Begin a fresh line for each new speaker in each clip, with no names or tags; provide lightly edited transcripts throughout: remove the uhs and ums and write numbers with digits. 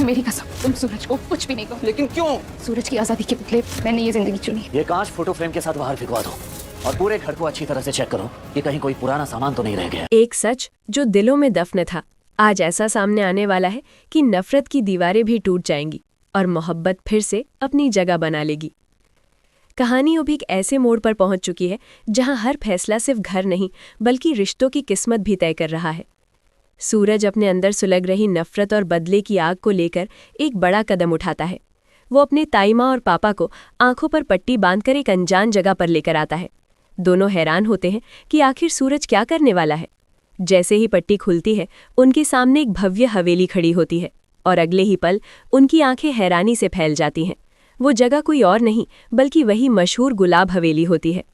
मेरी कसम, तुम सूरज को कुछ भी नहीं कहो।
लेकिन क्यों?
सूरज की आज़ादी के बदले मैंने ये जिंदगी चुनी।
ये कांच फोटो फ्रेम के साथ बाहर फिकवा दो और पूरे घर को अच्छी तरह से चेक करो कि कहीं कोई पुराना सामान तो नहीं रह गया।
एक सच जो दिलों में दफन था आज ऐसा सामने आने वाला है कि नफरत की दीवारें भी टूट जाएंगी और मोहब्बत फिर से अपनी जगह बना लेगी। कहानी अब एक ऐसे मोड़ पर पहुंच चुकी है जहां हर फैसला सिर्फ घर नहीं बल्कि रिश्तों की किस्मत भी तय कर रहा है। सूरज अपने अंदर सुलग रही नफरत और बदले की आग को लेकर एक बड़ा कदम उठाता है। वो अपने ताईमा और पापा को आंखों पर पट्टी बांधकर एक अनजान जगह पर लेकर आता है। दोनों हैरान होते हैं कि आखिर सूरज क्या करने वाला है। जैसे ही पट्टी खुलती है उनके सामने एक भव्य हवेली खड़ी होती है और अगले ही पल उनकी आंखें हैरानी से फैल जाती हैं। वो जगह कोई और नहीं बल्कि वही मशहूर गुलाब हवेली होती है।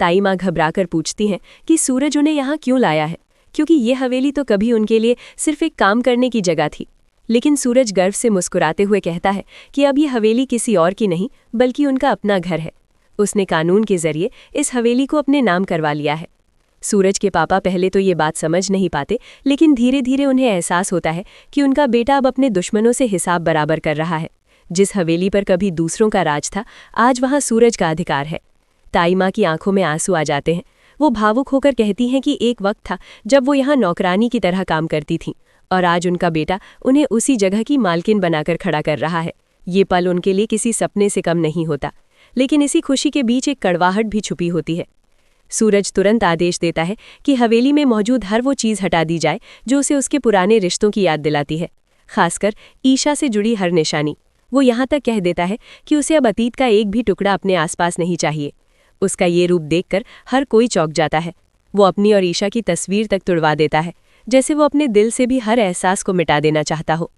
ताईमा घबराकर पूछती हैं कि सूरज उन्हें यहाँ क्यों लाया है, क्योंकि ये हवेली तो कभी उनके लिए सिर्फ एक काम करने की जगह थी। लेकिन सूरज गर्व से मुस्कुराते हुए कहता है कि अब ये हवेली किसी और की नहीं बल्कि उनका अपना घर है। उसने कानून के जरिए इस हवेली को अपने नाम करवा लिया है। सूरज के पापा पहले तो ये बात समझ नहीं पाते, लेकिन धीरे धीरे उन्हें एहसास होता है कि उनका बेटा अब अपने दुश्मनों से हिसाब बराबर कर रहा है। जिस हवेली पर कभी दूसरों का राज था, आज वहाँ सूरज का अधिकार है। ताईमा की आंखों में आंसू आ जाते हैं। वो भावुक होकर कहती हैं कि एक वक्त था जब वो यहाँ नौकरानी की तरह काम करती थीं और आज उनका बेटा उन्हें उसी जगह की मालकिन बनाकर खड़ा कर रहा है। ये पल उनके लिए किसी सपने से कम नहीं होता, लेकिन इसी खुशी के बीच एक कड़वाहट भी छुपी होती है। सूरज तुरंत आदेश देता है कि हवेली में मौजूद हर वो चीज़ हटा दी जाए जो उसे उसके पुराने रिश्तों की याद दिलाती है, खासकर ईशा से जुड़ी हर निशानी। वो यहाँ तक कह देता है कि उसे अब अतीत का एक भी टुकड़ा अपने आसपास नहीं चाहिए। उसका ये रूप देखकर हर कोई चौंक जाता है। वो अपनी और ईशा की तस्वीर तक तुड़वा देता है, जैसे वो अपने दिल से भी हर एहसास को मिटा देना चाहता हो।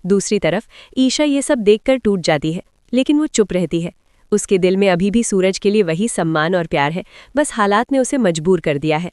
दूसरी तरफ ईशा ये सब देखकर टूट जाती है, लेकिन वो चुप रहती है। उसके दिल में अभी भी सूरज के लिए वही सम्मान और प्यार है, बस हालात ने उसे मजबूर कर दिया है।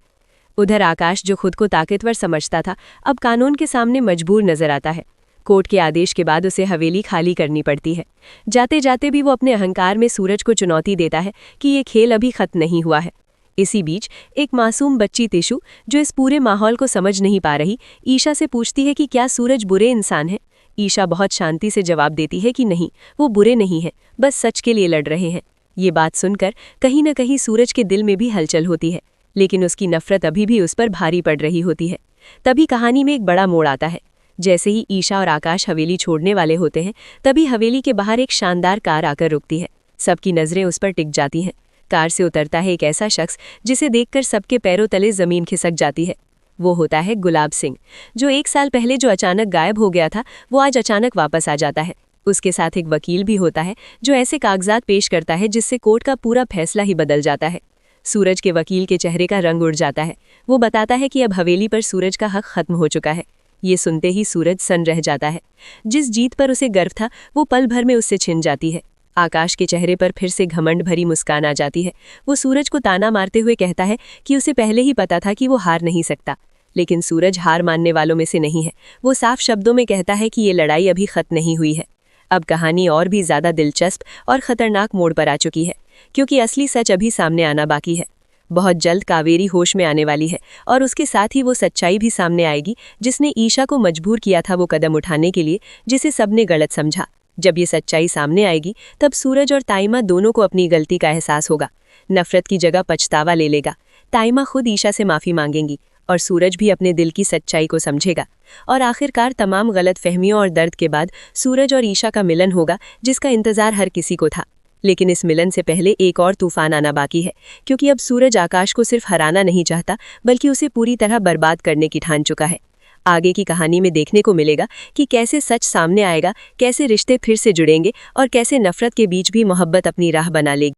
उधर आकाश, जो खुद को ताकतवर समझता था, अब कानून के सामने मजबूर नजर आता है। कोर्ट के आदेश के बाद उसे हवेली खाली करनी पड़ती है। जाते जाते भी वो अपने अहंकार में सूरज को चुनौती देता है कि ये खेल अभी खत्म नहीं हुआ है। इसी बीच एक मासूम बच्ची तिशु, जो इस पूरे माहौल को समझ नहीं पा रही, ईशा से पूछती है कि क्या सूरज बुरे इंसान है। ईशा बहुत शांति से जवाब देती है कि नहीं, वो बुरे नहीं हैं, बस सच के लिए लड़ रहे हैं। ये बात सुनकर कहीं न कहीं सूरज के दिल में भी हलचल होती है, लेकिन उसकी नफरत अभी भी उस पर भारी पड़ रही होती है। तभी कहानी में एक बड़ा मोड़ आता है। जैसे ही ईशा और आकाश हवेली छोड़ने वाले होते हैं, तभी हवेली के बाहर एक शानदार कार आकर रुकती है। सबकी नज़रें उस पर टिक जाती हैं। कार से उतरता है एक ऐसा शख्स जिसे देखकर सबके पैरों तले ज़मीन खिसक जाती है। वो होता है गुलाब सिंह, जो 1 साल पहले जो अचानक गायब हो गया था, वो आज अचानक वापस आ जाता है। उसके साथ एक वकील भी होता है जो ऐसे कागजात पेश करता है जिससे कोर्ट का पूरा फैसला ही बदल जाता है। सूरज के वकील के चेहरे का रंग उड़ जाता है। वो बताता है कि अब हवेली पर सूरज का हक खत्म हो चुका है। ये सुनते ही सूरज सन्न रह जाता है। जिस जीत पर उसे गर्व था, वो पल भर में उससे छिन जाती है। आकाश के चेहरे पर फिर से घमंड भरी मुस्कान आ जाती है। वो सूरज को ताना मारते हुए कहता है कि उसे पहले ही पता था कि वो हार नहीं सकता। लेकिन सूरज हार मानने वालों में से नहीं है। वो साफ शब्दों में कहता है कि ये लड़ाई अभी खत्म नहीं हुई है। अब कहानी और भी ज़्यादा दिलचस्प और ख़तरनाक मोड़ पर आ चुकी है, क्योंकि असली सच अभी सामने आना बाकी है। बहुत जल्द कावेरी होश में आने वाली है और उसके साथ ही वो सच्चाई भी सामने आएगी जिसने ईशा को मजबूर किया था वो कदम उठाने के लिए, जिसे सबने गलत समझा। जब ये सच्चाई सामने आएगी, तब सूरज और ताईमा दोनों को अपनी गलती का एहसास होगा। नफरत की जगह पछतावा ले लेगा। ताईमा खुद ईशा से माफ़ी मांगेंगी और सूरज भी अपने दिल की सच्चाई को समझेगा। और आखिरकार तमाम गलत फहमियों और दर्द के बाद सूरज और ईशा का मिलन होगा, जिसका इंतज़ार हर किसी को था। लेकिन इस मिलन से पहले एक और तूफान आना बाकी है, क्योंकि अब सूरज आकाश को सिर्फ हराना नहीं चाहता, बल्कि उसे पूरी तरह बर्बाद करने की ठान चुका है। आगे की कहानी में देखने को मिलेगा कि कैसे सच सामने आएगा, कैसे रिश्ते फिर से जुड़ेंगे और कैसे नफरत के बीच भी मोहब्बत अपनी राह बना लेगी।